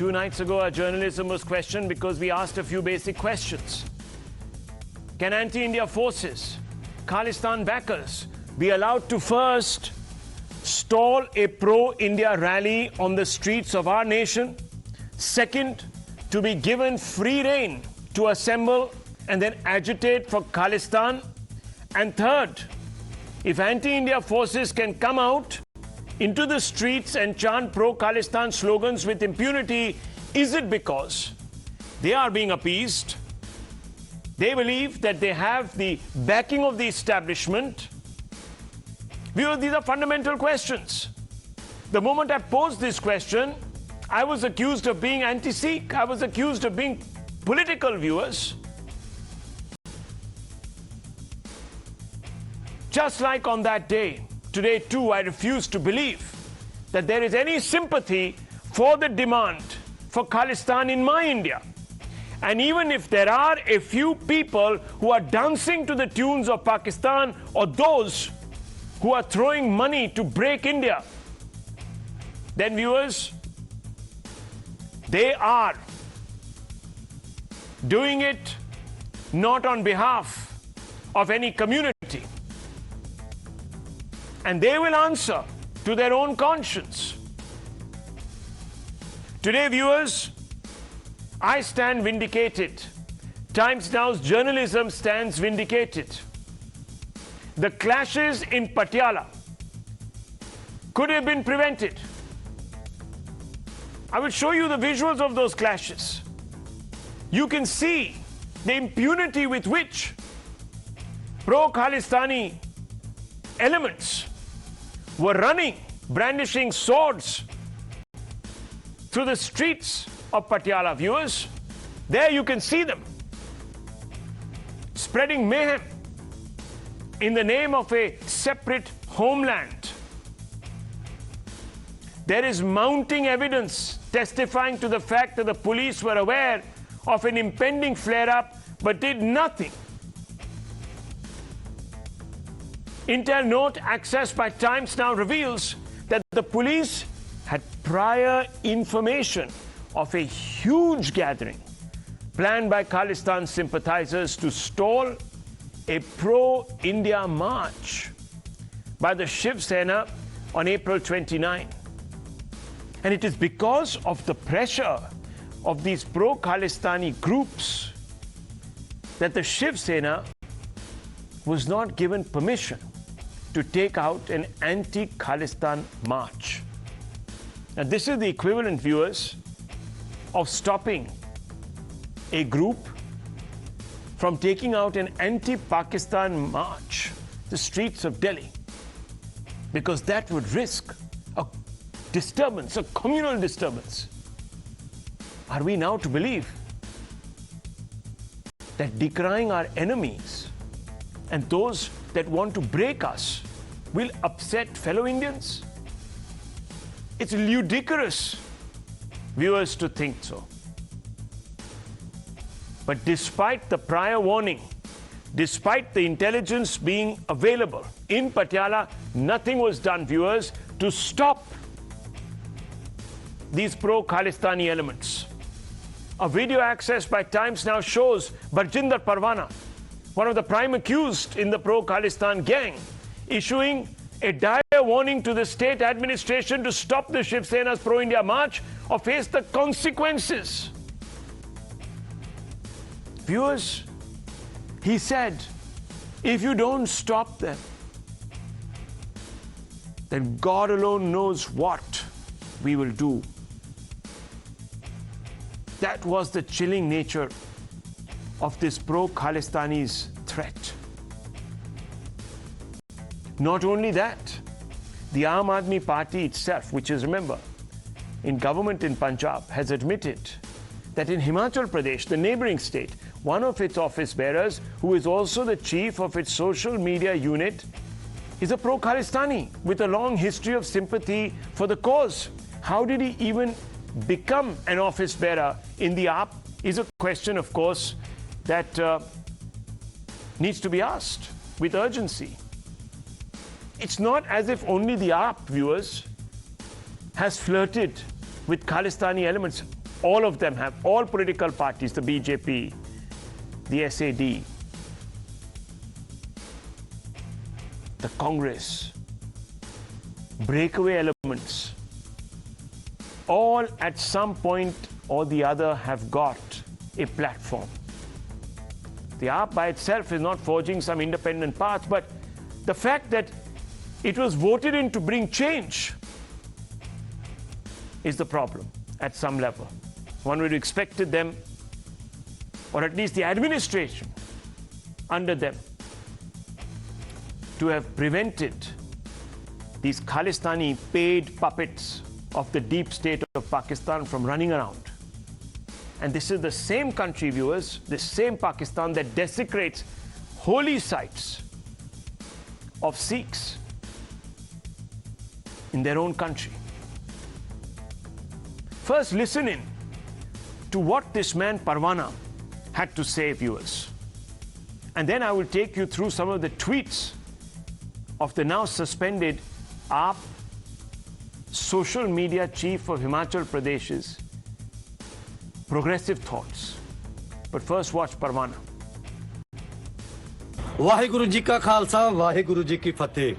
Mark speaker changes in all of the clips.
Speaker 1: 2 nights ago, our journalism was questioned because we asked a few basic questions. Can anti-India forces, Khalistan backers, be allowed to first stall a pro-India rally on the streets of our nation? Second, to be given free rein to assemble and then agitate for Khalistan? And third, if anti-India forces can come out into the streets and chant pro-Khalistan slogans with impunity, is it because they are being appeased? They believe that they have the backing of the establishment? Viewers, these are fundamental questions. The moment I posed this question, I was accused of being anti-Sikh. I was accused of being political, viewers. Just like on that day, today too, I refuse to believe that there is any sympathy for the demand for Khalistan in my India. And even if there are a few people who are dancing to the tunes of Pakistan, or those who are throwing money to break India, then viewers, they are doing it not on behalf of any community. And they will answer to their own conscience. Today, viewers, I stand vindicated. Times Now's journalism stands vindicated. The clashes in Patiala could have been prevented. I will show you the visuals of those clashes. You can see the impunity with which pro-Khalistani elements were running, brandishing swords through the streets of Patiala, viewers. There you can see them spreading mayhem in the name of a separate homeland. There is mounting evidence testifying to the fact that the police were aware of an impending flare-up but did nothing. Intel note accessed by Times Now reveals that the police had prior information of a huge gathering planned by Khalistan sympathizers to stall a pro-India march by the Shiv Sena on April 29. And it is because of the pressure of these pro-Khalistani groups that the Shiv Sena was not given permission to take out an anti-Khalistan march. Now, this is the equivalent, viewers, of stopping a group from taking out an anti-Pakistan march the streets of Delhi, because that would risk a disturbance, a communal disturbance. Are we now to believe that decrying our enemies and those that want to break us will upset fellow Indians? It's ludicrous, viewers, to think so. But despite the prior warning, despite the intelligence being available in Patiala, nothing was done, viewers, to stop these pro-Khalistani elements. A video accessed by Times Now shows Barjinder Parwana, one of the prime accused in the pro-Khalistan gang, issuing a dire warning to the state administration to stop the Shiv Sena's pro-India march or face the consequences. Viewers, he said, if you don't stop them, then God alone knows what we will do. That was the chilling nature of this pro-Khalistani's threat. Not only that, the Aam Aadmi Party itself, which is, remember, in government in Punjab, has admitted that in Himachal Pradesh, the neighboring state, one of its office bearers, who is also the chief of its social media unit, is a pro-Khalistani with a long history of sympathy for the cause. How did he even become an office bearer in the AAP is a question, of course, that needs to be asked with urgency. It's not as if only the AAP, viewers, has flirted with Khalistani elements. all of them have, all political parties, the BJP, the SAD, the Congress, breakaway elements, all at some point or the other have got a platform. The AAP by itself is not forging some independent path, but the fact that it was voted in to bring change is the problem at some level. One would have expected them, or at least the administration under them, to have prevented these Khalistani paid puppets of the deep state of Pakistan from running around. And this is the same country, viewers, the same Pakistan that desecrates holy sites of Sikhs in their own country. First, listen in to what this man Parwana had to say, viewers. And then I will take you through some of the tweets of the now suspended AAP social media chief of Himachal Pradesh's progressive thoughts. But first, watch Parwana.
Speaker 2: Waheguru ji का खालसा वाहिगुरु जी की फतेह।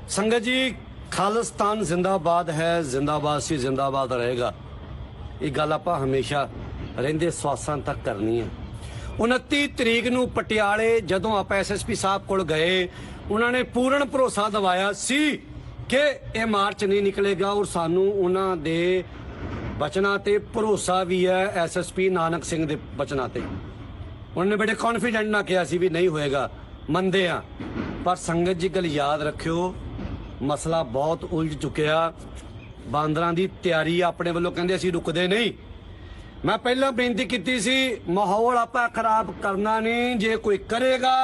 Speaker 2: संगत जी, खालिस्तान जिंदाबाद है, जिंदाबाद सी जिंदाबाद रहेगा। ये गल आपां हमेशा रहिंदे स्वासां तक करनी है। 29 तरीक नूं पटियाले जदों आप SSP साहब कोल गए, उन्होंने पूर्ण भरोसा दवाया सी कि यह मार्च नहीं निकलेगा और सानू उन्हां दे बचना ते भरोसा भी है SSP नानक सिंह दे बचना ते। उन्होंने बड़े कॉन्फिडेंट ना किया सी भी नहीं होएगा, मंदे आ। पर संगत जी गल याद रखियो, मसला बहुत उलझ चुकिया। बांदरां दी तैयारी अपने वालों कहंदे असीं रुकदे नहीं। मैं पहला बेनती की सी, माहौल आपां खराब करना नहीं, जे कोई करेगा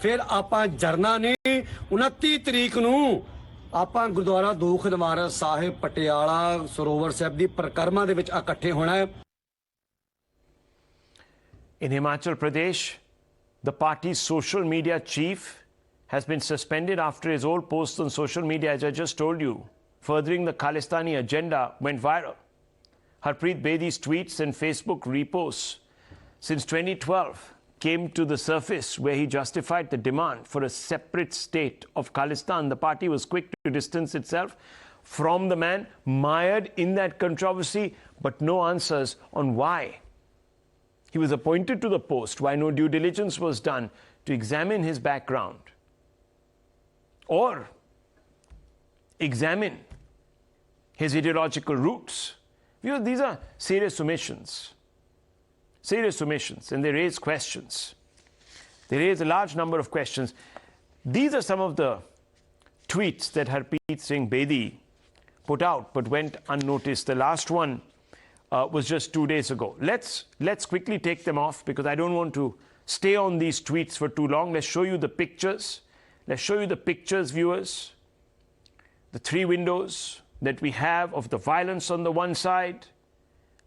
Speaker 2: फिर आपां जरना नहीं। 29 तरीक नूं आपां गुरुद्वारा दूख निवारन साहिब पटियाला सरोवर साहिब दी परिक्रमा दे विच इकट्ठे होना है।
Speaker 1: In Himachal Pradesh, the party's social media chief has been suspended after his old posts on social media, as I just told you, furthering the Khalistani agenda, went viral. Harpreet Bedi's tweets and Facebook reposts since 2012 came to the surface, where he justified the demand for a separate state of Khalistan. The party was quick to distance itself from the man, mired in that controversy, but no answers on why he was appointed to the post, why no due diligence was done to examine his background or examine his ideological roots. You know, these are serious omissions, and they raise questions. They raise a large number of questions. These are some of the tweets that Harpreet Singh Bedi put out but went unnoticed. The last one was just 2 days ago. Let's quickly take them off because I don't want to stay on these tweets for too long. Let's show you the pictures. Let's show you the pictures, viewers. The three windows that we have of the violence on the one side,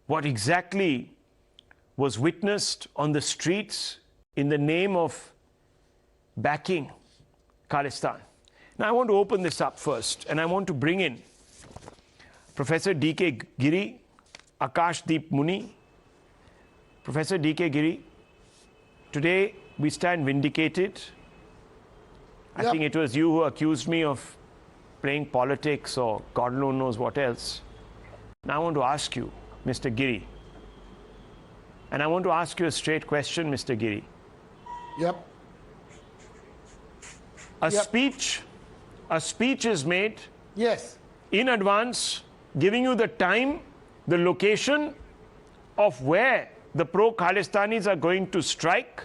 Speaker 1: what exactly was witnessed on the streets in the name of backing Khalistan. Now I want to open this up first, and I want to bring in Professor D.K. Giri, Akashdeep Muni. Professor D.K. Giri, today we stand vindicated. I think it was you who accused me of playing politics or God knows what else. Now I want to ask you, Mr. Giri, and I want to ask you a straight question, Mr. Giri.
Speaker 3: Yep.
Speaker 1: A speech is made
Speaker 3: Yes.
Speaker 1: in advance, giving you the time, the location of where the pro-Khalistanis are going to strike,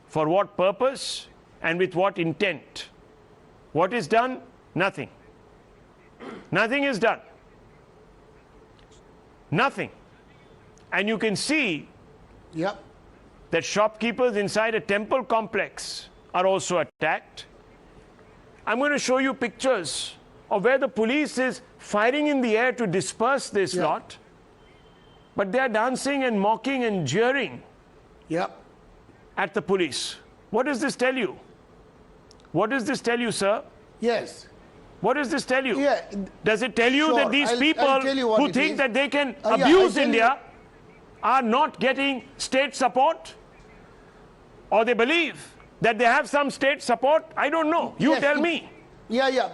Speaker 1: for what purpose, and with what intent. What is done? Nothing. Nothing is done. Nothing. And you can see
Speaker 3: Yep.
Speaker 1: that shopkeepers inside a temple complex are also attacked. I'm going to show you pictures of where the police is firing in the air to disperse this lot, but they're dancing and mocking and jeering
Speaker 3: Yep.
Speaker 1: at the police. What does this tell you? What does this tell you, sir?
Speaker 3: Yes.
Speaker 1: What does this tell you?
Speaker 3: Yeah.
Speaker 1: Does it tell you
Speaker 3: Sure,
Speaker 1: that these
Speaker 3: I'll
Speaker 1: people
Speaker 3: tell you what
Speaker 1: who
Speaker 3: it
Speaker 1: think
Speaker 3: is.
Speaker 1: that they can
Speaker 3: Yeah, I'll
Speaker 1: abuse
Speaker 3: tell
Speaker 1: India are not getting state support? Or they believe that they have some state support? I don't know. You
Speaker 3: Yes,
Speaker 1: tell me.
Speaker 3: Yeah.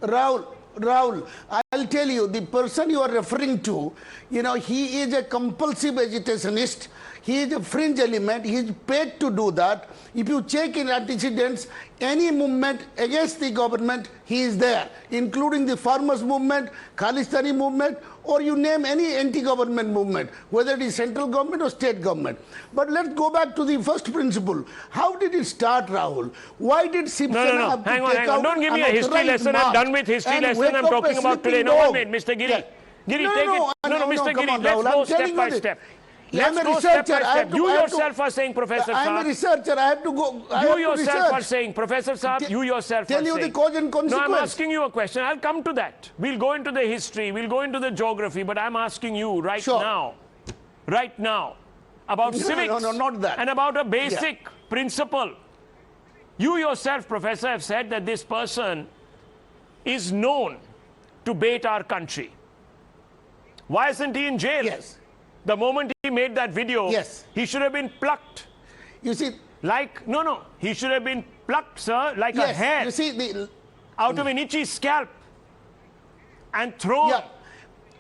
Speaker 3: Rahul, I'll tell you, the person you are referring to, he is a compulsive agitationist. He is a fringe element. He is paid to do that. If you check in antecedents, any movement against the government, he is there, including the farmers' movement, Khalistani movement, or you name any anti-government movement, whether it is central government or state government. But let's go back to the first principle. How did it start, Rahul? Why did Shiv Sena
Speaker 1: No.
Speaker 3: have to
Speaker 1: Hang
Speaker 3: take
Speaker 1: on.
Speaker 3: out
Speaker 1: Don't give me a history
Speaker 3: unauthorized
Speaker 1: lesson. I'm
Speaker 3: march
Speaker 1: done with history
Speaker 3: and
Speaker 1: lesson.
Speaker 3: wake
Speaker 1: I'm
Speaker 3: up
Speaker 1: talking
Speaker 3: a
Speaker 1: about today.
Speaker 3: sleeping
Speaker 1: No, one
Speaker 3: dog?
Speaker 1: minute, Mr. Giri.
Speaker 3: Yeah.
Speaker 1: Giri,
Speaker 3: No,
Speaker 1: take
Speaker 3: no,
Speaker 1: it. No, Mr.
Speaker 3: come
Speaker 1: Giri,
Speaker 3: on,
Speaker 1: let's
Speaker 3: Rahul.
Speaker 1: go
Speaker 3: I'm
Speaker 1: step
Speaker 3: telling
Speaker 1: by
Speaker 3: you this.
Speaker 1: step.
Speaker 3: I'm
Speaker 1: Let's
Speaker 3: a
Speaker 1: go step
Speaker 3: researcher.
Speaker 1: by
Speaker 3: I have
Speaker 1: step.
Speaker 3: to-
Speaker 1: You
Speaker 3: I have to-
Speaker 1: yourself are saying, Professor
Speaker 3: I'm a
Speaker 1: Saab.
Speaker 3: researcher. I have to go. I
Speaker 1: You
Speaker 3: have to
Speaker 1: yourself
Speaker 3: research.
Speaker 1: are saying, Professor Saab, you yourself
Speaker 3: Tell
Speaker 1: are
Speaker 3: you
Speaker 1: saying.
Speaker 3: the cause and
Speaker 1: No, I'm
Speaker 3: consequence.
Speaker 1: asking you a question. I'll come to that. We'll go into the history. We'll go into the geography. But I'm asking you right
Speaker 3: Sure.
Speaker 1: now, about
Speaker 3: No,
Speaker 1: civics.
Speaker 3: no, not that.
Speaker 1: And about a basic principle. You yourself, Professor, have said that this person is known to bait our country. Why isn't he in jail?
Speaker 3: Yes.
Speaker 1: The moment he made that video,
Speaker 3: Yes.
Speaker 1: he should have been plucked.
Speaker 3: You see,
Speaker 1: No. He should have been plucked, sir, like a
Speaker 3: yes,
Speaker 1: hair
Speaker 3: you see,
Speaker 1: out of an itchy scalp and thrown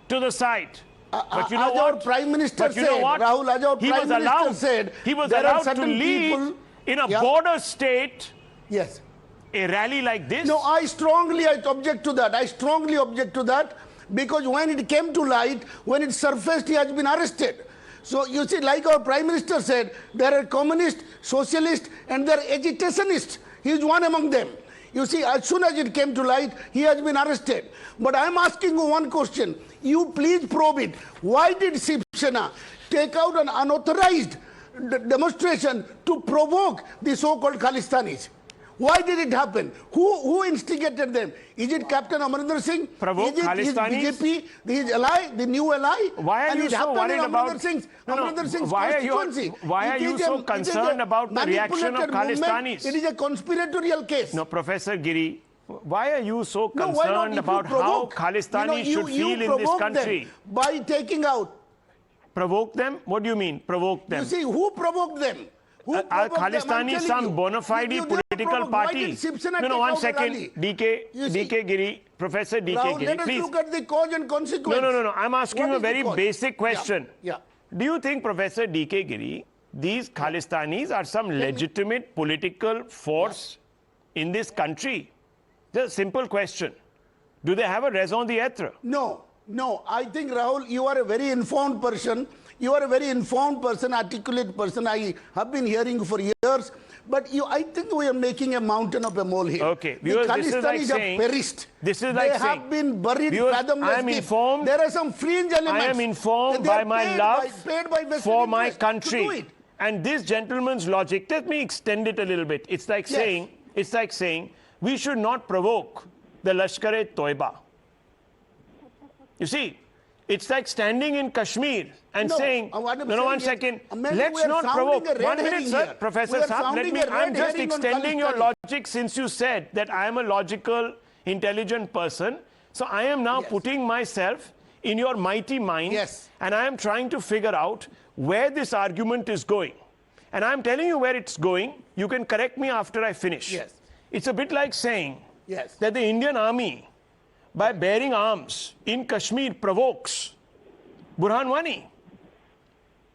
Speaker 1: to the side. But you know
Speaker 3: as our
Speaker 1: what?
Speaker 3: Prime Minister
Speaker 1: But you know
Speaker 3: said,
Speaker 1: what?
Speaker 3: Rahul, as our
Speaker 1: He
Speaker 3: Prime
Speaker 1: was
Speaker 3: Minister
Speaker 1: allowed,
Speaker 3: said,
Speaker 1: he was
Speaker 3: there are
Speaker 1: allowed to
Speaker 3: certain
Speaker 1: lead
Speaker 3: people,
Speaker 1: in a border state
Speaker 3: Yes.
Speaker 1: a rally like this.
Speaker 3: No, I strongly object to that. I strongly object to that because when it came to light, when it surfaced, he has been arrested. So you see, like our Prime Minister said, there are communists, socialists, and there are agitationists. He is one among them. You see, as soon as it came to light, he has been arrested. But I am asking you one question. You please probe it. Why did Shiv Sena take out an unauthorized demonstration to provoke the so-called Khalistanis? Why did it happen? Who instigated them? Is it Captain Amarinder Singh?
Speaker 1: Provoke
Speaker 3: Is it his
Speaker 1: Khalistanis?
Speaker 3: BJP, his ally, the new ally?
Speaker 1: Why are
Speaker 3: And
Speaker 1: you
Speaker 3: it
Speaker 1: so
Speaker 3: happened in
Speaker 1: worried about?
Speaker 3: Amarinder Singh's
Speaker 1: Why are
Speaker 3: constituency.
Speaker 1: you
Speaker 3: It is
Speaker 1: so
Speaker 3: it is
Speaker 1: concerned
Speaker 3: a
Speaker 1: about the reaction of
Speaker 3: manipulated movement.
Speaker 1: Khalistanis?
Speaker 3: It is a conspiratorial case.
Speaker 1: No, Professor Giri, why are you so
Speaker 3: No, why not?
Speaker 1: concerned
Speaker 3: If you
Speaker 1: about how
Speaker 3: provoke,
Speaker 1: Khalistani
Speaker 3: you
Speaker 1: should feel in this
Speaker 3: provoke
Speaker 1: country?
Speaker 3: them by taking out.
Speaker 1: Provoke them? What do you mean, provoke them?
Speaker 3: You see, who provoked them? Who
Speaker 1: Are
Speaker 3: provoked them? I'm
Speaker 1: Khalistani
Speaker 3: telling
Speaker 1: some
Speaker 3: you.
Speaker 1: bona fide
Speaker 3: You
Speaker 1: political
Speaker 3: provoked. Why
Speaker 1: party?
Speaker 3: did Shiv Sena
Speaker 1: No,
Speaker 3: take
Speaker 1: one
Speaker 3: out a
Speaker 1: second.
Speaker 3: rally?
Speaker 1: DK
Speaker 3: You see-
Speaker 1: Giri, Professor DK
Speaker 3: Rahul,
Speaker 1: Giri,
Speaker 3: let us
Speaker 1: please.
Speaker 3: look at the cause and consequence.
Speaker 1: No. I'm asking
Speaker 3: What
Speaker 1: you a
Speaker 3: is the
Speaker 1: very
Speaker 3: cause?
Speaker 1: basic question.
Speaker 3: Yeah.
Speaker 1: Do you think, Professor DK Giri, these Khalistanis are some legitimate political force in this country? Just a simple question. Do they have a raison d'etre?
Speaker 3: No. I think, Rahul, you are a very informed person. You are a very informed person, articulate person. I have been hearing you for years. But I think we are making a mountain of a molehill.
Speaker 1: Okay.
Speaker 3: The
Speaker 1: Viewers, this is like
Speaker 3: Khalistanis have
Speaker 1: saying-
Speaker 3: perished.
Speaker 1: this is like
Speaker 3: they
Speaker 1: saying-
Speaker 3: have been buried
Speaker 1: Viewers,
Speaker 3: fathomless
Speaker 1: I am
Speaker 3: deep.
Speaker 1: informed-
Speaker 3: There are some fringe elements.
Speaker 1: I am informed
Speaker 3: They are
Speaker 1: by my
Speaker 3: paid
Speaker 1: love
Speaker 3: paid by vested
Speaker 1: for my
Speaker 3: interest to do
Speaker 1: country.
Speaker 3: it.
Speaker 1: And this gentleman's logic, let me extend it a little bit. It's like saying we should not provoke the Lashkar-e-Toiba. You see, it's like standing in Kashmir and saying,
Speaker 3: what I'm
Speaker 1: no,
Speaker 3: saying
Speaker 1: one
Speaker 3: is,
Speaker 1: second,
Speaker 3: maybe
Speaker 1: let's
Speaker 3: we are
Speaker 1: not
Speaker 3: sounding
Speaker 1: provoke.
Speaker 3: a red
Speaker 1: 1 minute,
Speaker 3: herring
Speaker 1: sir.
Speaker 3: here.
Speaker 1: Professor
Speaker 3: We are
Speaker 1: Saab,
Speaker 3: sounding a
Speaker 1: I'm
Speaker 3: red
Speaker 1: just
Speaker 3: herring on
Speaker 1: extending your
Speaker 3: Khalistan.
Speaker 1: logic since you said that I am a logical, intelligent person. So I am now putting myself in your mighty mind.
Speaker 3: Yes.
Speaker 1: And I am trying to figure out where this argument is going. And I'm telling you where it's going. You can correct me after I finish.
Speaker 3: Yes.
Speaker 1: It's a bit like saying
Speaker 3: Yes.
Speaker 1: that the Indian army, by bearing arms in Kashmir, provokes Burhan Wani,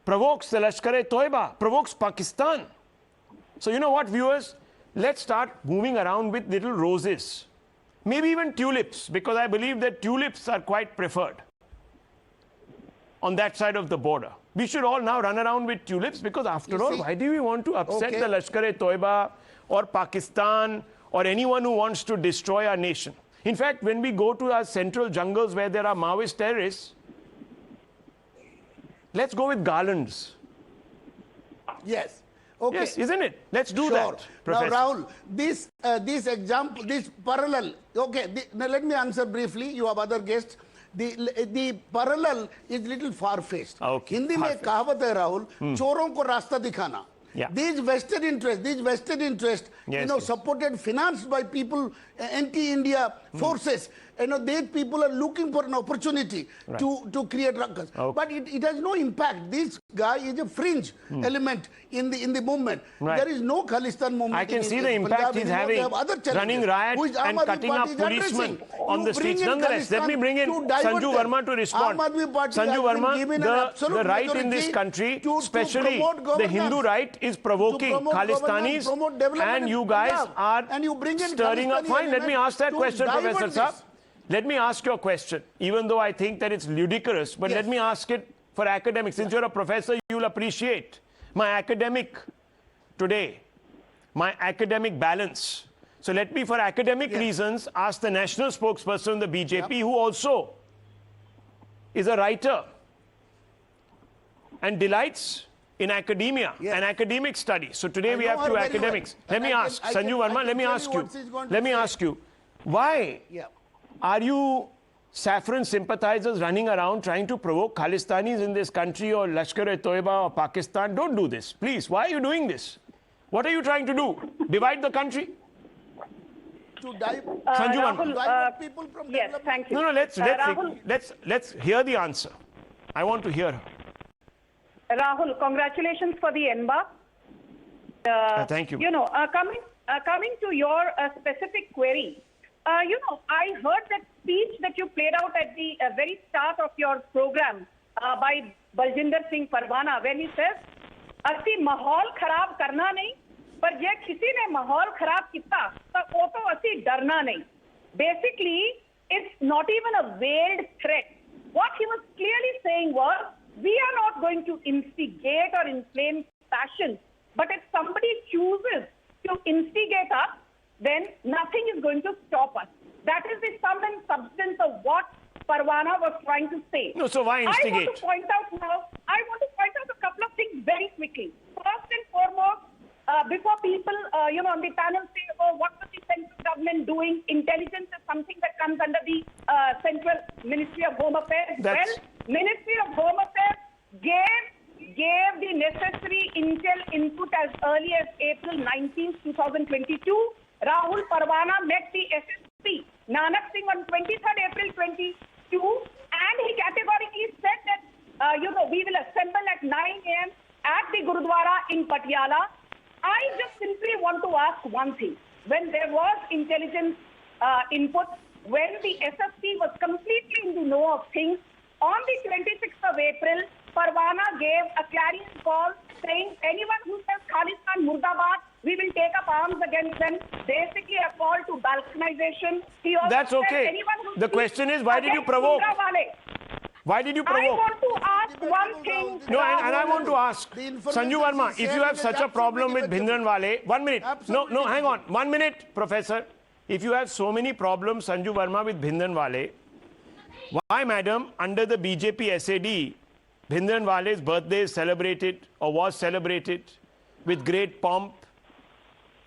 Speaker 1: provokes the Lashkar-e-Toiba, provokes Pakistan. So you know what, viewers? Let's start moving around with little roses. Maybe even tulips, because I believe that tulips are quite preferred on that side of the border. We should all now run around with tulips because after all, why do we want to upset the Lashkar-e-Toiba or Pakistan or anyone who wants to destroy our nation? In fact, when we go to our central jungles where there are Maoist terrorists, let's go with garlands.
Speaker 3: Yes. Okay.
Speaker 1: Yes, isn't it? Let's do that, Professor.
Speaker 3: Now, Rahul, this example, this parallel, okay, now let me answer briefly. You have other guests. The parallel is little far-fetched.
Speaker 1: Okay,
Speaker 3: Hindi में एक कहावत है राहुल, चोरों को रास्ता दिखाना.
Speaker 1: Yeah.
Speaker 3: These vested interests,
Speaker 1: Yes,
Speaker 3: supported, financed by people, anti-India forces. These people are looking for an opportunity to create ruckus.
Speaker 1: Okay.
Speaker 3: But it has no impact. This guy is a fringe element in the movement.
Speaker 1: Right.
Speaker 3: There is no Khalistan movement.
Speaker 1: I can
Speaker 3: in
Speaker 1: see the impact
Speaker 3: Punjab
Speaker 1: he's
Speaker 3: anymore.
Speaker 1: having,
Speaker 3: They have other challenges,
Speaker 1: running riots
Speaker 3: which
Speaker 1: and
Speaker 3: Aam Aadmi
Speaker 1: cutting up
Speaker 3: Party is
Speaker 1: policemen
Speaker 3: addressing.
Speaker 1: on
Speaker 3: You
Speaker 1: the
Speaker 3: bring
Speaker 1: streets.
Speaker 3: in
Speaker 1: Nonetheless, let me bring in
Speaker 3: Khalistan to divert
Speaker 1: Sanju
Speaker 3: them.
Speaker 1: Verma to respond.
Speaker 3: Aam Aadmi Party
Speaker 1: Sanju
Speaker 3: has been
Speaker 1: Verma,
Speaker 3: given an absolute
Speaker 1: the right in this
Speaker 3: majority
Speaker 1: country,
Speaker 3: to
Speaker 1: especially
Speaker 3: promote
Speaker 1: the Hindu
Speaker 3: governance,
Speaker 1: right, is provoking
Speaker 3: promote
Speaker 1: Khalistanis,
Speaker 3: governance, promote development
Speaker 1: and
Speaker 3: in
Speaker 1: you guys
Speaker 3: Punjab.
Speaker 1: are
Speaker 3: And you bring in
Speaker 1: stirring up.
Speaker 3: Khalistani
Speaker 1: Fine, let me
Speaker 3: element
Speaker 1: ask that
Speaker 3: to
Speaker 1: question,
Speaker 3: divert
Speaker 1: Professor
Speaker 3: this.
Speaker 1: Saab. Let me ask you a question, even though I think that it's ludicrous, but let me ask it for academics. Since you're a professor, you'll appreciate my academic today, my academic balance. So let me, for academic reasons, ask the national spokesperson of the BJP, who also is a writer and delights in academia and academic studies. So today we have two academics. Let me ask, Sanju Verma, let me ask you, why are you saffron sympathizers running around trying to provoke Khalistanis in this country or Lashkar-e-Toiba or Pakistan? Don't do this, please. Why are you doing this? What are you trying to do? Divide the country?
Speaker 3: To divert
Speaker 1: Sanju Verma.
Speaker 3: people from
Speaker 4: Yes,
Speaker 3: development.
Speaker 4: thank you.
Speaker 1: No,
Speaker 4: Rahul,
Speaker 1: let's hear the answer. I want to hear her.
Speaker 4: Rahul, congratulations for the ENBA.
Speaker 1: Thank you.
Speaker 4: Coming to your specific query, I heard that speech that you played out at the very start of your program by Baljinder Singh Parwana, when he says, "Asi mahal kharab karna nahi, par ye kisi ne mahal kharab kita, to wo to asi darna nahi." Basically, it's not even a veiled threat. What he was clearly saying was, we are not going to instigate or inflame passions, but if somebody chooses to instigate us, then nothing is going to stop us. That is the sum and substance of what Parwana was trying to say.
Speaker 1: No, so why instigate?
Speaker 4: I want to point out a couple of things very quickly. First and foremost, before people, on the panel say, oh, what was the central government doing? Intelligence is something that comes under the Central Ministry of Home Affairs. Ministry of Home Affairs gave the necessary intel input as early as April 19, 2022. Rahul Parwana met the SSP, Nanak Singh, on 23rd April 22, and he categorically said that, we will assemble at 9 a.m. at the Gurudwara in Patiala. I just simply want to ask one thing. When there was intelligence input, when the SSP was completely in the know of things, on the 26th of April, Parwana gave a clarion call saying anyone who says Khalistan Murdabad, we will take up arms against them. Basically a call to balkanization. He also
Speaker 1: That's okay.
Speaker 4: said anyone who
Speaker 1: The question is, why did you provoke? Why did you provoke?
Speaker 4: I want to ask one thing.
Speaker 1: No, and I want to ask, Sanju Verma, if you have such a problem with Bhindranwale, 1 minute. No, hang on. 1 minute, Professor. If you have so many problems, Sanju Verma, with Bhindranwale, why, madam, under the BJP SAD, Bhindranwale's birthday is celebrated or was celebrated with great pomp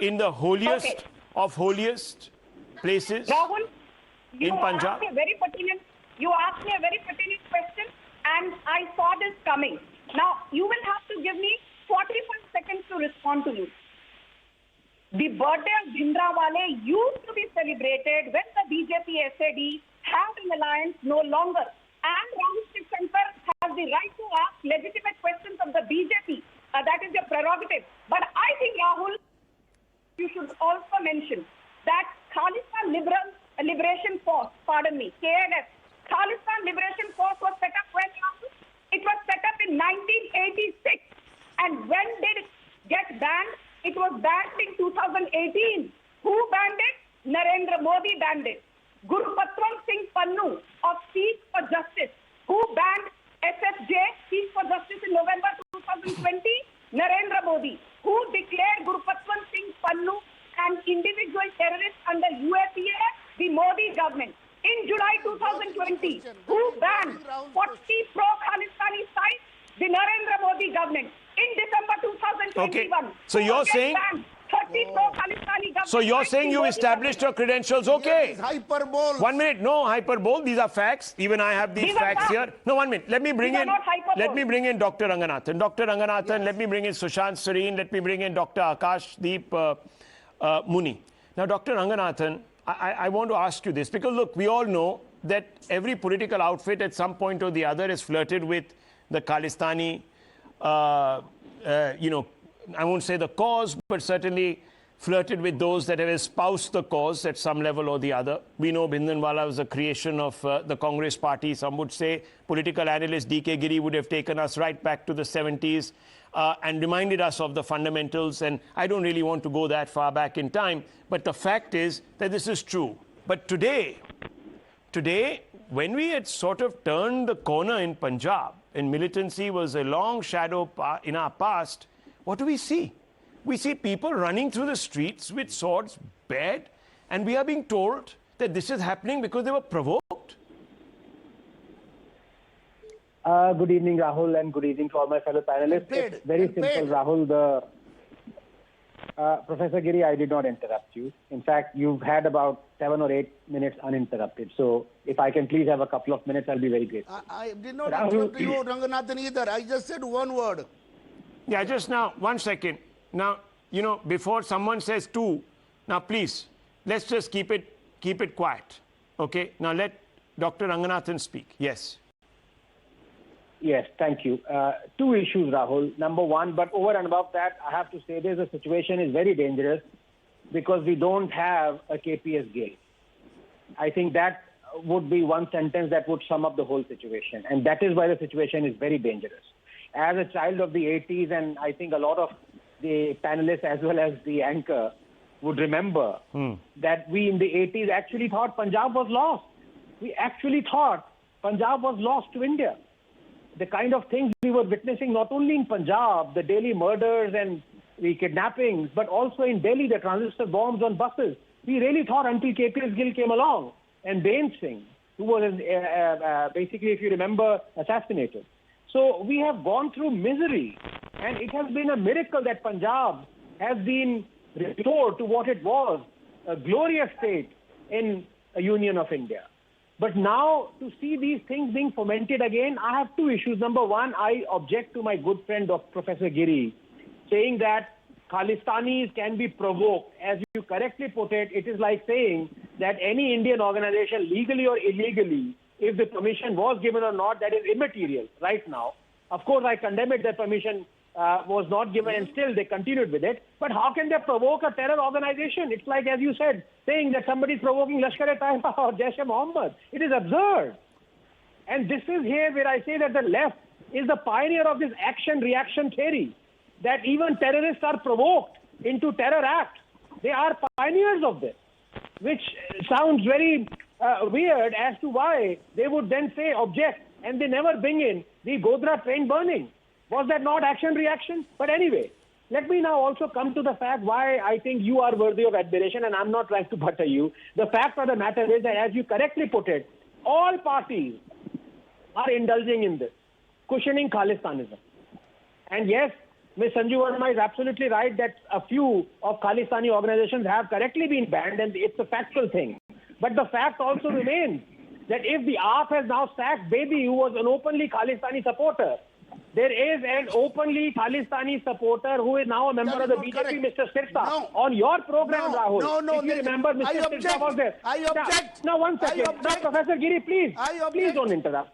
Speaker 1: in the holiest of holiest places
Speaker 4: Rahul,
Speaker 1: in Punjab?
Speaker 4: You asked me a very pertinent question, and I saw this coming. Now, you will have to give me 45 seconds to respond to you. The birthday of Bhindranwale used to be celebrated when the BJP SAD had an alliance no longer. And Rahul Shankar has the right to ask legitimate questions of the BJP. That is your prerogative. But I think, Rahul, you should also mention that Khalistan Liberation Force, KNF, Khalistan Liberation Force was set up when? It was set up in 1986. And when did it get banned? It was banned in 2018. Who banned it? Narendra Modi banned it. Gurupatwant Singh Pannu of Seek for Justice, who banned SFJ, Seek for Justice, in November 2020, Narendra Modi, who declared Gurupatwant Singh Pannu an individual terrorist under UAPA, the Modi government. In July 2020, who banned 40 pro-Khalistani sites, the Narendra Modi government. In December 2021,
Speaker 1: So you're saying
Speaker 4: 30 pro-Khalistani have
Speaker 1: So you're saying you established your credentials, okay?
Speaker 3: Yes, hyperbole.
Speaker 1: 1 minute, no hyperbole. These are facts. Even I have these
Speaker 4: These are
Speaker 1: facts
Speaker 4: facts.
Speaker 1: here. No, 1 minute. Let me bring
Speaker 4: These are
Speaker 1: in.
Speaker 4: not hyperbole.
Speaker 1: Let me bring in Dr. Ranganathan. Dr. Ranganathan. Let me bring in Sushant Sareen. Let me bring in Dr. Akash Deep Muni. Now, Dr. Ranganathan, I want to ask you this because look, we all know that every political outfit at some point or the other has flirted with the Khalistani. You know, I won't say the cause, but certainly flirted with those that have espoused the cause at some level or the other. We know Bhindranwala was a creation of the Congress party. Some would say political analyst D.K. Giri would have taken us right back to the 70s and reminded us of the fundamentals. And I don't really want to go that far back in time. But the fact is that this is true. But today, when we had sort of turned the corner in Punjab and militancy was a long shadow in our past, what do we see? We see people running through the streets with swords bared, and we are being told that this is happening because they were provoked.
Speaker 5: Good evening, Rahul, and good evening to all my fellow panelists. It's very simple, Rahul. Professor Giri, I did not interrupt you. In fact, you've had about 7 or 8 minutes uninterrupted. So if I can please have a couple of minutes, I'll be very grateful.
Speaker 3: I did not interrupt you, Ranganathan, either. I just said one word.
Speaker 1: Yeah, just now, 1 second. Now, you know, before someone says two, now please, let's just keep it quiet. Okay? Now let Dr. Ranganathan speak. Yes.
Speaker 5: Yes, thank you. Two issues, Rahul. Number one, but over and above that, I have to say the situation is very dangerous because we don't have a KPS Gill. I think that would be one sentence that would sum up the whole situation. And that is why the situation is very dangerous. As a child of the 80s, and I think a lot of the panelists as well as the anchor would remember that we in the 80s actually thought Punjab was lost. We actually thought Punjab was lost to India. The kind of things we were witnessing not only in Punjab, the daily murders and the kidnappings, but also in Delhi, the transistor bombs on buses. We really thought until KPS Gill came along and Bain Singh, who was basically, if you remember, assassinated. So we have gone through misery, and it has been a miracle that Punjab has been restored to what it was, a glorious state in a Union of India. But now to see these things being fomented again, I have two issues. Number one, I object to my good friend Professor Giri saying that Khalistanis can be provoked. As you correctly put it, it is like saying that any Indian organization, legally or illegally, if the permission was given or not, that is immaterial right now. Of course, I condemn it that permission was not given and still they continued with it. But how can they provoke a terror organization? It's like, as you said, saying that somebody is provoking Lashkar-e-Taiba or Jaish-e-Mohammed. It is absurd. And this is here where I say that the left is the pioneer of this action-reaction theory, that even terrorists are provoked into terror acts. They are pioneers of this, which sounds very weird as to why they would then say object and they never bring in the Godhra train burning. Was that not action-reaction? But anyway, let me now also come to the fact why I think you are worthy of admiration, and I'm not trying to butter you. The fact of the matter is that, as you correctly put it, all parties are indulging in this, cushioning Khalistanism. And yes, Ms. Sanju Verma is absolutely right that a few of Khalistani organizations have correctly been banned, and it's a factual thing. But the fact also remains that if the AAP has now sacked Bedi, who was an openly Khalistani supporter, there is an openly Khalistani supporter who is now a member of the BJP,
Speaker 3: correct.
Speaker 5: Mr. Sirsa.
Speaker 3: No.
Speaker 5: On your program,
Speaker 3: No,
Speaker 5: Rahul,
Speaker 3: no,
Speaker 5: if you remember, Mr. Sirsa was there.
Speaker 3: I object.
Speaker 5: Now, 1 second.
Speaker 3: I object.
Speaker 5: Now, Professor Giri, please.
Speaker 3: I object.
Speaker 5: Please don't interrupt.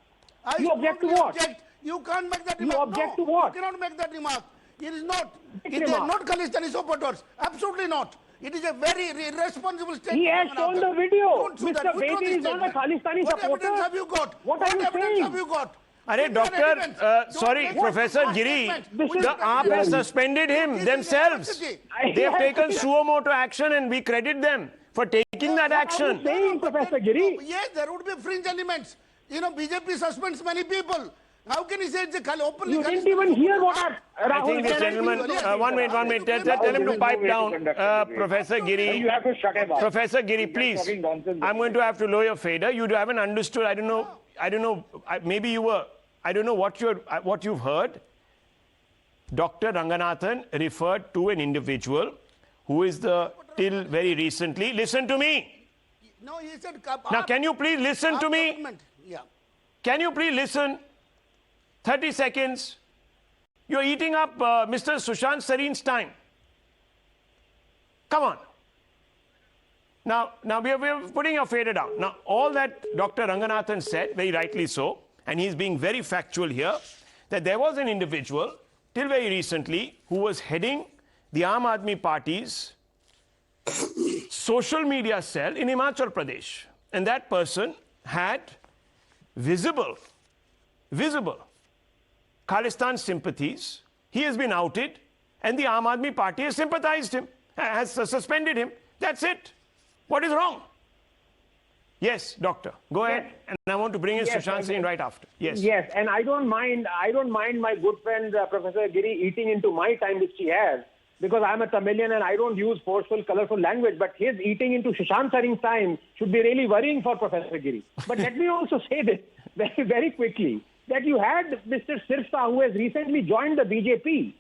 Speaker 5: You object to
Speaker 3: strongly
Speaker 5: what?
Speaker 3: Object. You can't make that
Speaker 5: You
Speaker 3: remark.
Speaker 5: object
Speaker 3: No,
Speaker 5: to what?
Speaker 3: You cannot make that remark. It is not.
Speaker 5: Which
Speaker 3: It is
Speaker 5: remark?
Speaker 3: not Khalistani supporters. Absolutely not. It is a very irresponsible statement.
Speaker 5: He has shown the video.
Speaker 3: Don't do
Speaker 5: Mr.
Speaker 3: that. Which one
Speaker 5: Bedi is not a Khalistani
Speaker 3: What
Speaker 5: supporter.
Speaker 3: evidence have you got?
Speaker 5: What are you
Speaker 3: evidence
Speaker 5: saying?
Speaker 3: have you got?
Speaker 1: Are
Speaker 3: Give me an evidence.
Speaker 1: Doctor, sorry,
Speaker 3: Don't
Speaker 1: Professor
Speaker 3: make
Speaker 1: Giri,
Speaker 3: statements.
Speaker 1: the AAP has suspended him
Speaker 3: This is
Speaker 1: themselves.
Speaker 3: university.
Speaker 1: They have taken suo moto action and we credit them for taking that
Speaker 5: What are
Speaker 1: action.
Speaker 5: you saying, Professor Giri?
Speaker 3: Yes, there would be fringe elements. You know, BJP suspends many people. How can he say it's a openly?
Speaker 5: You didn't even hear what
Speaker 1: I think this gentleman, 1 minute, tell him to pipe down. Professor Giri,
Speaker 6: You have to shut him up.
Speaker 1: Professor Giri, please.
Speaker 6: talking nonsense.
Speaker 1: I'm going to have to lower your fader. You haven't understood. I don't know. Maybe you were. I don't know what you've heard. Dr. Ranganathan referred to an individual who is the till very recently. Listen to me.
Speaker 3: No, he said.
Speaker 1: Now, can you please listen to me?
Speaker 3: Yeah.
Speaker 1: Can you please listen? 30 seconds. You're eating up Mr. Sushant Sareen's time. Come on. Now we're putting your fader down. Now, all that Dr. Ranganathan said, very rightly so, and he's being very factual here, that there was an individual till very recently who was heading the Aam Aadmi Party's social media cell in Himachal Pradesh. And that person had visible Khalistan sympathies. He has been outed, and the Aam Aadmi Party has sympathized him, has suspended him. That's it. What is wrong? Yes, doctor, go ahead. And I want to bring in Sushant Sareen right after. Yes.
Speaker 5: Yes, and I don't mind my good friend Professor Giri eating into my time which he has, because I'm a Tamilian and I don't use forceful, colorful language, but his eating into Sushant Sareen's time should be really worrying for Professor Giri. But let me also say this very, very quickly, that you had Mr. Sirsa, who has recently joined the BJP.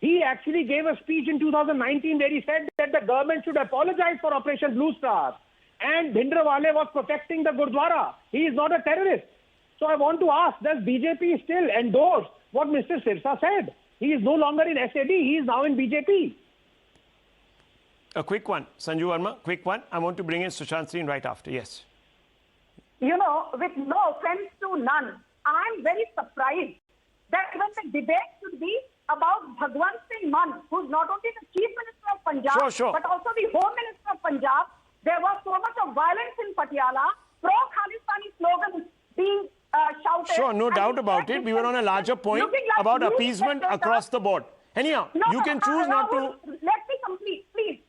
Speaker 5: He actually gave a speech in 2019 where he said that the government should apologize for Operation Blue Star. And Bhindranwale was protecting the Gurdwara. He is not a terrorist. So I want to ask, does BJP still endorse what Mr. Sirsa said? He is no longer in SAD. He is now in BJP.
Speaker 1: A quick one, Sanju Verma, quick one. I want to bring in Sushant Sareen right after. Yes.
Speaker 4: You know, with no offense to none, I'm very surprised that even the debate should be about Bhagwant Singh Mann, who's not only the Chief Minister of Punjab, but also the Home Minister of Punjab. There was so much of violence in Patiala, pro-Khalistani slogans being shouted.
Speaker 1: Sure, no doubt about it. We were on a larger point about appeasement across the board. Anyhow, you can choose not to...
Speaker 4: Let me complete, please.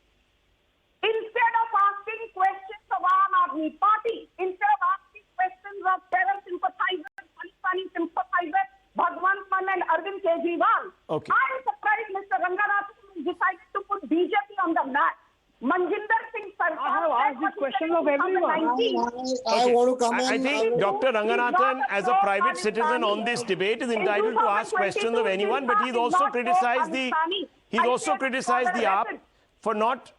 Speaker 4: Instead of asking questions of Aam Aadmi Party, instead of asking questions of terror sympathizers, Khalistani sympathizers, Bhagwant Mann and Arvind Kejriwal,
Speaker 1: okay.
Speaker 4: I'm surprised Mr. Ranganathan decided to put BJP on the map. Manjinder Singh Sarkar.
Speaker 5: I have asked this question of everyone.
Speaker 6: I want to come in.
Speaker 1: I think Dr. Ranganathan, as a private citizen on this debate, is entitled to ask questions of anyone, but he's also criticized the AAP for not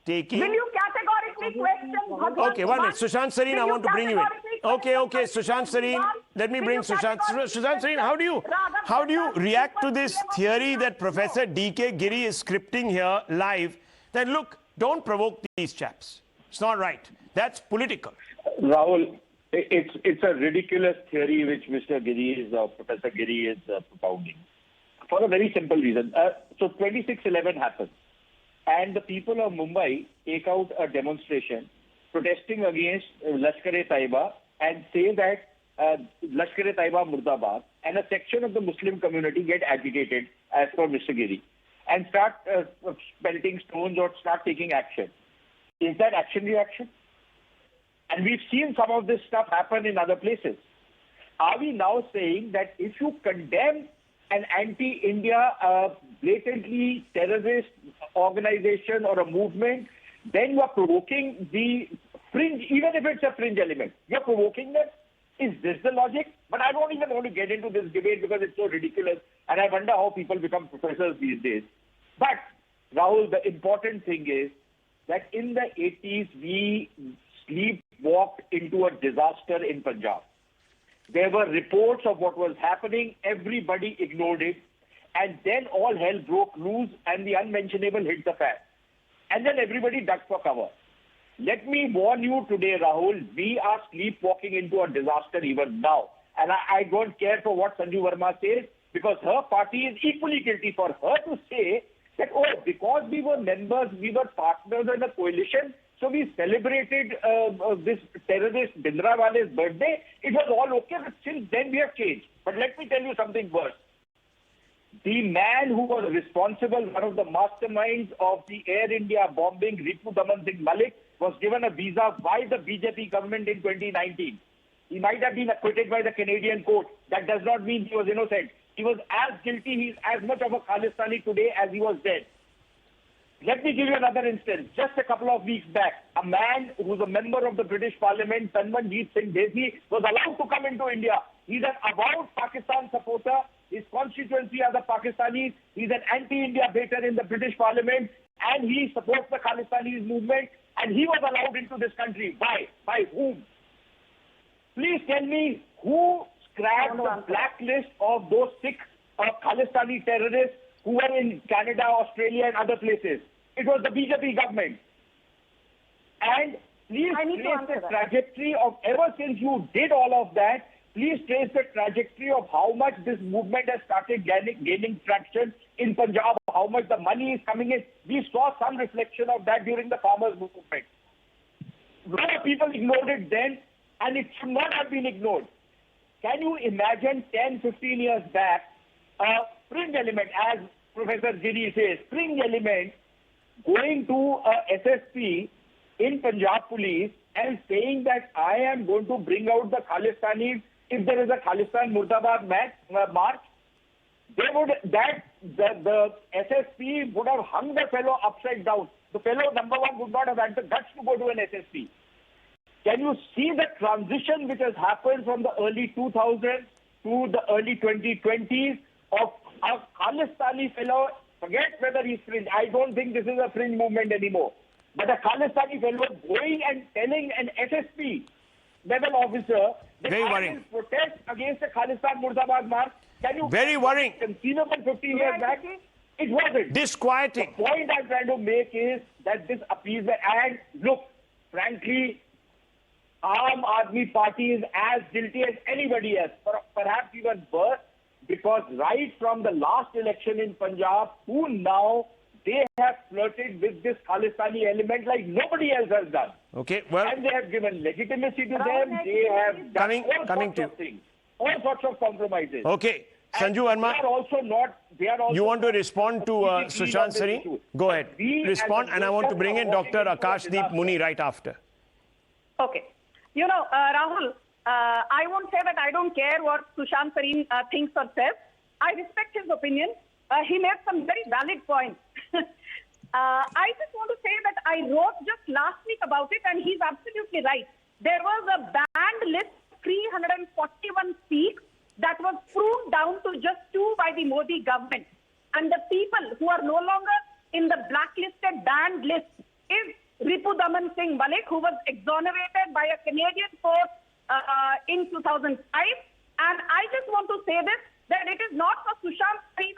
Speaker 1: taking.
Speaker 4: Will you categorically question Bhagwant?
Speaker 1: Okay, 1 minute. Sushant Sareen, I want to bring you in. Okay, Sushant Sareen. Let me bring Sushant Sareen, how do you react to this theory that Professor D.K. Giri is scripting here live, that look, don't provoke these chaps. It's not right. That's political.
Speaker 7: Rahul, it's a ridiculous theory which Mr. Giri is, Professor Giri is propounding. For a very simple reason. So 26/11 happens. And the people of Mumbai take out a demonstration protesting against Lashkar-e-Taiba and say that Lashkar-e-Taiba Murdabad, and a section of the Muslim community get agitated, as per Mr. Giri, and start pelting stones or start taking action. Is that action-reaction? And we've seen some of this stuff happen in other places. Are we now saying that if you condemn an anti-India, blatantly terrorist organization or a movement, then you are provoking the fringe, even if it's a fringe element, you're provoking them? Is this the logic? But I don't even want to get into this debate because it's so ridiculous, and I wonder how people become professors these days. But, Rahul, the important thing is that in the 80s, we sleepwalked into a disaster in Punjab. There were reports of what was happening, everybody ignored it, and then all hell broke loose and the unmentionable hit the fan. And then everybody ducked for cover. Let me warn you today, Rahul, we are sleepwalking into a disaster even now. And I don't care for what Sanju Verma says, because her party is equally guilty. For her to say that, oh, because we were members, we were partners in a coalition, so we celebrated this terrorist Bhindranwale's birthday, it was all okay, but since then we have changed. But let me tell you something worse. The man who was responsible, one of the masterminds of the Air India bombing, Ripu Daman Singh Malik, was given a visa by the BJP government in 2019. He might have been acquitted by the Canadian court. That does not mean he was innocent. He was as guilty, he's as much of a Khalistani today as he was dead. Let me give you another instance. Just a couple of weeks back, a man who was a member of the British Parliament, Tanmanjeet Singh Desi, was allowed to come into India. He's an avowed Pakistan supporter his constituency are the Pakistanis. He's an anti-India baiter in the British Parliament, and he supports the Khalistanis movement, and he was allowed into this country. By whom? Please tell me who scrapped the blacklist of those 6 Khalistani terrorists who were in Canada, Australia, and other places. It was the BJP government. And please trace the trajectory of, ever since you did all of that, please trace the trajectory of how much this movement has started gaining traction in Punjab, how much the money is coming in. We saw some reflection of that during the farmers' movement. A lot of people ignored it then, and it should not have been ignored. Can you imagine 10, 15 years back, a fringe element, as Professor Giri says, fringe element going to a SSP in Punjab police and saying that I am going to bring out the Khalistanis if there is a Khalistan Murdabad march? They would, the SSP would have hung the fellow upside down. The fellow, number one, would not have had the guts to go to an SSP. Can you see the transition which has happened from the early 2000s to the early 2020s of a Khalistani fellow? Forget whether he's fringe. I don't think this is a fringe movement anymore. But a Khalistani fellow going and telling an SSP level officer that I will protest against the Khalistan Murdabad march. Can you
Speaker 1: very worrying.
Speaker 7: Conceivable 15 years back? It wasn't.
Speaker 1: Disquieting.
Speaker 7: The point I'm trying to make is that this appeasement, and look, frankly, Aam Aadmi Party is as guilty as anybody else, perhaps even worse, because right from the last election in Punjab to now, they have flirted with this Khalistani element like nobody else has done.
Speaker 1: Okay, well,
Speaker 7: and they have given legitimacy to them. They have done
Speaker 1: coming to
Speaker 7: things, all sorts of compromises.
Speaker 1: Okay, Sanju Verma,
Speaker 7: they are also not. They are also
Speaker 1: you want to respond to Sushant Sareen? Go ahead, respond, and I want to bring in Dr. Akashdeep Muni right after.
Speaker 4: Okay. You know, Rahul, I won't say that I don't care what Sushant Sareen thinks or says. I respect his opinion. He made some very valid points. I just want to say that I wrote just last week about it, and he's absolutely right. There was a banned list, 341 speaks, that was pruned down to just 2 by the Modi government. And the people who are no longer in the blacklisted banned list is Ripu Daman Singh Malik, who was exonerated by a Canadian court in 2005. And I just want to say this, that it is not for Sushant Sareen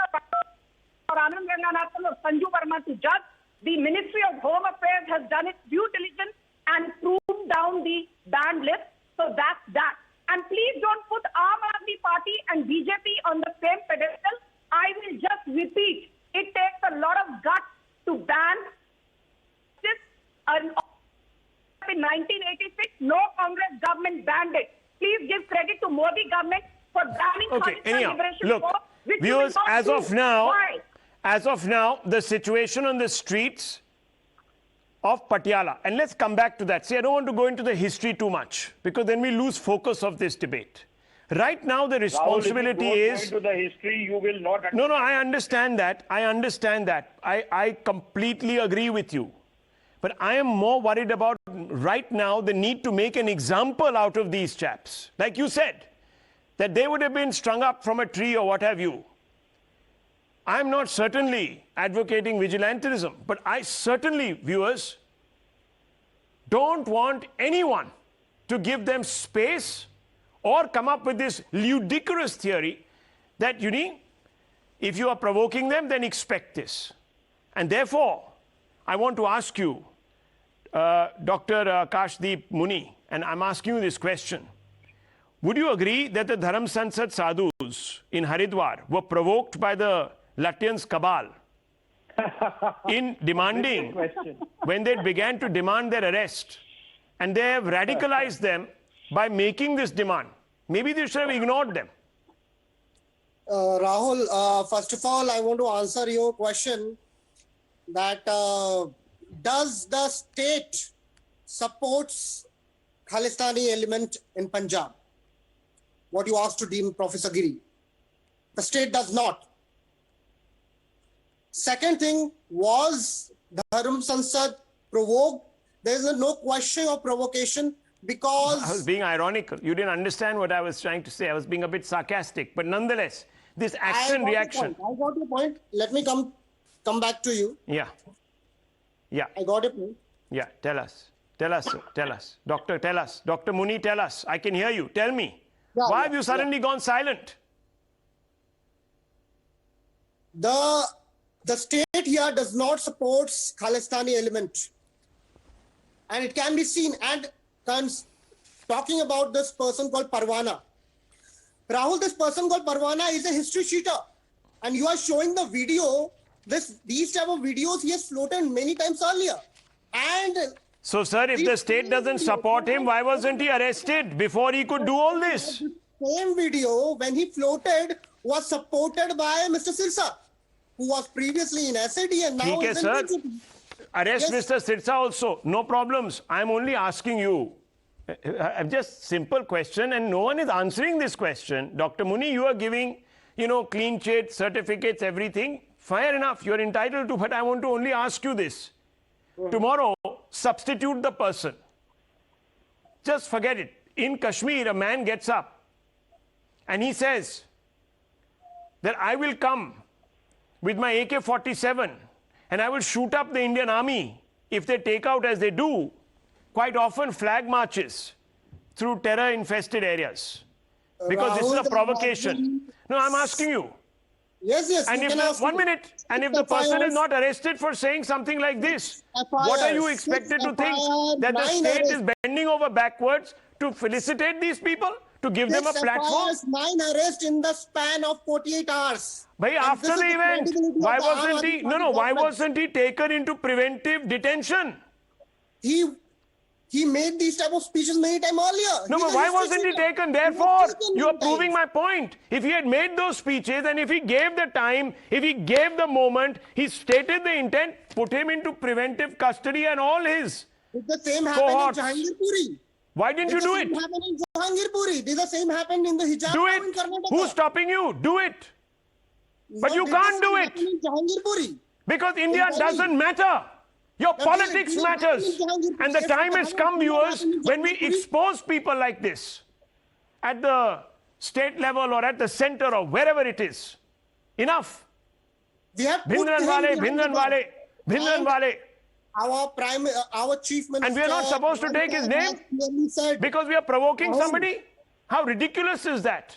Speaker 4: or Anand Ranganathan or Sanju Verma to judge. The Ministry of Home Affairs has done its due diligence and pruned down the banned list. So that's that. And please don't put Aam Aadmi Party and BJP on the same pedestal. I will just repeat, it takes a lot of guts to ban this. In 1986, no Congress government banned it. Please give credit to Modi government for banning Khalistan Liberation
Speaker 1: look,
Speaker 4: Force, which
Speaker 1: viewers, as of now,
Speaker 4: why?
Speaker 1: As of now, the situation on the streets of Patiala, and let's come back to that. See, I don't want to go into the history too much, because then we lose focus of this debate. Right now, the responsibility is...
Speaker 7: Into the history, you will not understand.
Speaker 1: No, I understand that. I understand that. I completely agree with you. But I am more worried about, right now, the need to make an example out of these chaps. Like you said, that they would have been strung up from a tree or what have you. I'm not certainly advocating vigilantism, but I certainly, viewers, don't want anyone to give them space or come up with this ludicrous theory that, you know, if you are provoking them, then expect this. And therefore, I want to ask you, Dr. Akashdeep Muni, and I'm asking you this question. Would you agree that the Dharam Sansad sadhus in Haridwar were provoked by the Lutyens' cabal in demanding, when they began to demand their arrest, and they have radicalized them by making this demand? Maybe they should have ignored them.
Speaker 6: Rahul, first of all, I want to answer your question that does the state supports Khalistani element in Punjab? What you asked to Dean Professor Giri. The state does not. Second thing, was Dharam Sansad provoked? There is no question of provocation because...
Speaker 1: I was being ironical. You didn't understand what I was trying to say. I was being a bit sarcastic. But nonetheless, this action reaction.
Speaker 6: I got your point. Let me come back to you.
Speaker 1: Yeah. Yeah.
Speaker 6: I got it.
Speaker 1: Yeah. Tell us. Tell us, sir. Tell us. Doctor, tell us. Dr. Muni, tell us. I can hear you. Tell me.
Speaker 6: Yeah,
Speaker 1: Why
Speaker 6: yeah,
Speaker 1: have you suddenly gone silent?
Speaker 6: The state here does not support Khalistani element. And it can be seen. And talking about this person called Parwana. Rahul, this person called Parwana is a history cheater. And you are showing the video, these type of videos he has floated many times earlier. And
Speaker 1: so, sir, if the state doesn't support him, why wasn't he arrested before he could do all this?
Speaker 6: The same video, when he floated, was supported by Mr. Sirsa, who was previously in SAD and now
Speaker 1: Okay,
Speaker 6: is
Speaker 1: sir.
Speaker 6: in BJP.
Speaker 1: Arrest
Speaker 6: Yes.
Speaker 1: Mr. Sirsa also. No problems. I'm only asking you. Just simple question, and no one is answering this question. Dr. Muni, you are giving, clean chit, certificates, everything. Fair enough. You're entitled to, but I want to only ask you this. Tomorrow, substitute the person. Just forget it. In Kashmir, a man gets up and he says that I will come with my AK-47 and I will shoot up the Indian army if they take out, as they do, quite often flag marches through terror-infested areas. Because this is a provocation. No, I'm asking you.
Speaker 6: Yes, yes.
Speaker 1: And if one minute, and if the person is not arrested for saying something like this, what are you expected to think? That the state is bending over backwards to felicitate these people? To give them a platform?
Speaker 6: 9 arrests in the span of 48 hours.
Speaker 1: Bhai, after the event, why wasn't he? Why wasn't he taken into preventive detention?
Speaker 6: He made these type of speeches many times earlier.
Speaker 1: No, but why wasn't he taken? Therefore, you are proving my point. If he had made those speeches and if he gave the time, if he gave the moment, he stated the intent, put him into preventive custody and all his
Speaker 6: The same happened
Speaker 1: cohorts.
Speaker 6: in Jahangirpuri.
Speaker 1: Why didn't you do it?
Speaker 6: The same happened in Jahangirpuri. The same happened in the hijab
Speaker 1: Do
Speaker 6: law in
Speaker 1: it.
Speaker 6: Karnataka.
Speaker 1: Who's stopping you? Do it. But
Speaker 6: No,
Speaker 1: you
Speaker 6: did
Speaker 1: can't
Speaker 6: the
Speaker 1: do
Speaker 6: same
Speaker 1: it.
Speaker 6: happen in Jahangirpuri.
Speaker 1: Because India
Speaker 6: Delhi.
Speaker 1: doesn't matter. Your
Speaker 6: But
Speaker 1: politics
Speaker 6: it
Speaker 1: matters.
Speaker 6: happened in Jahangir.
Speaker 1: And the
Speaker 6: Yes,
Speaker 1: time
Speaker 6: it
Speaker 1: has
Speaker 6: happened
Speaker 1: come,
Speaker 6: in
Speaker 1: viewers, when we
Speaker 6: Jahangir.
Speaker 1: expose people like this at the state level or at the center or wherever it is. Enough.
Speaker 6: We have put
Speaker 1: Bhindran
Speaker 6: him
Speaker 1: wale,
Speaker 6: behind
Speaker 1: Bhindran
Speaker 6: the bar.
Speaker 1: wale, Bhindran wale.
Speaker 6: Our chief minister.
Speaker 1: And we are not supposed to take his name?
Speaker 6: Clearly said,
Speaker 1: Because we are provoking
Speaker 6: Rahul.
Speaker 1: somebody? How ridiculous is that?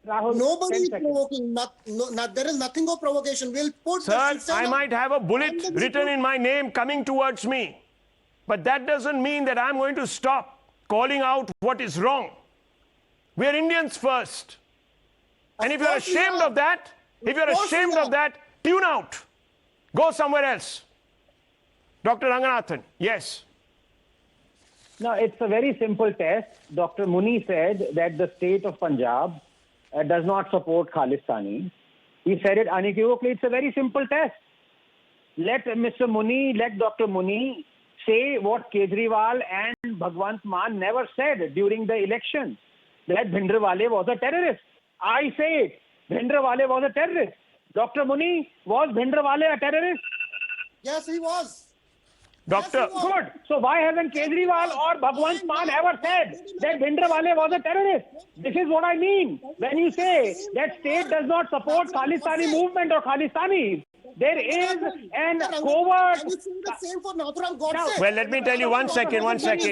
Speaker 5: Rahul,
Speaker 6: nobody
Speaker 5: 10
Speaker 6: is
Speaker 5: seconds.
Speaker 6: provoking. There is nothing of provocation. We'll put
Speaker 1: Sir,
Speaker 6: the system
Speaker 1: I
Speaker 6: up.
Speaker 1: might have a bullet
Speaker 6: And the
Speaker 1: written in my name coming towards me. But that doesn't mean that I'm going to stop calling out what is wrong. We're Indians first. And if you're
Speaker 6: course we
Speaker 1: ashamed
Speaker 6: are.
Speaker 1: of that, if you're
Speaker 6: Of course we
Speaker 1: ashamed
Speaker 6: are.
Speaker 1: of that, tune out. Go somewhere else. Dr. Ranganathan, yes.
Speaker 5: No, it's a very simple test. Dr. Muni said that the state of Punjab does not support Khalistani. He said it unequivocally. It's a very simple test. Let Dr. Muni say what Kejriwal and Bhagwant Mann never said during the election, that Bhindranwale was a terrorist. I say it. Bhindranwale was a terrorist. Dr. Muni, was Bhindranwale a terrorist?
Speaker 6: Yes, he was.
Speaker 1: Doctor,
Speaker 6: Yes, he was.
Speaker 5: Good. So why hasn't Kejriwal or Bhagwant Mann ever said that Bhindranwale was a terrorist? This is what I mean. When you say that state does not support Khalistani movement or Khalistanis, there is an covert...
Speaker 6: Can you say the same for Nathuram Godse?
Speaker 1: well, let me tell you one second.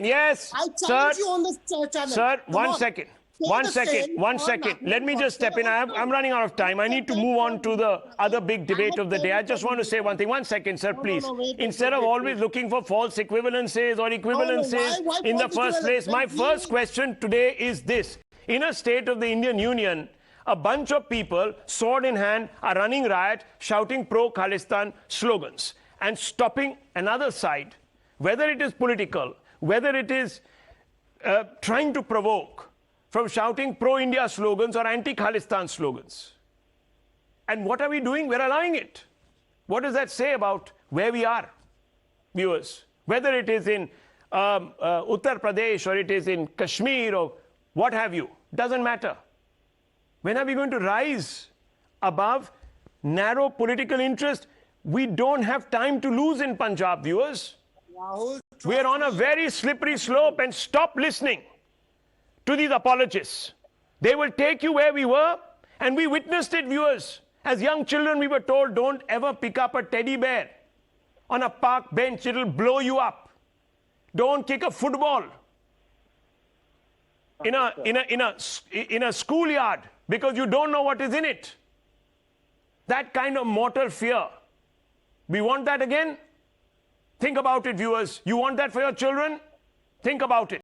Speaker 1: Yes,
Speaker 6: I
Speaker 1: sir.
Speaker 6: challenge you on this channel.
Speaker 1: Sir,
Speaker 6: Come
Speaker 1: one
Speaker 6: on.
Speaker 1: second.
Speaker 6: Say
Speaker 1: One
Speaker 6: the
Speaker 1: second.
Speaker 6: same
Speaker 1: One
Speaker 6: for
Speaker 1: second.
Speaker 6: Nathuram
Speaker 1: Let me just step in.
Speaker 6: Godse.
Speaker 1: I'm running out of time. I need to move on to the other big debate of the day. I just want to say one thing. 1 second, sir, please.
Speaker 6: wait,
Speaker 1: Instead of always looking for false equivalences or equivalences
Speaker 6: why
Speaker 1: in the
Speaker 6: false
Speaker 1: first place, my
Speaker 6: equivalence?
Speaker 1: first question today is this. In a state of the Indian Union, a bunch of people, sword in hand, are running riot, shouting pro-Khalistan slogans and stopping another side, whether it is political, whether it is trying to provoke, from shouting pro-India slogans or anti-Khalistan slogans. And what are we doing? We're allowing it. What does that say about where we are, viewers? Whether it is in Uttar Pradesh or it is in Kashmir or what have you, doesn't matter. When are we going to rise above narrow political interest? We don't have time to lose in Punjab, viewers.
Speaker 6: Rahul,
Speaker 1: We're on a very slippery slope, and stop listening to these apologists. They will take you where we were, And we witnessed it, viewers. As young children, we were told, don't ever pick up a teddy bear on a park bench, it'll blow you up. Don't kick a football in a schoolyard because you don't know what is in it. That kind of mortal fear. We want that again? Think about it, viewers. You want that for your children? Think about it.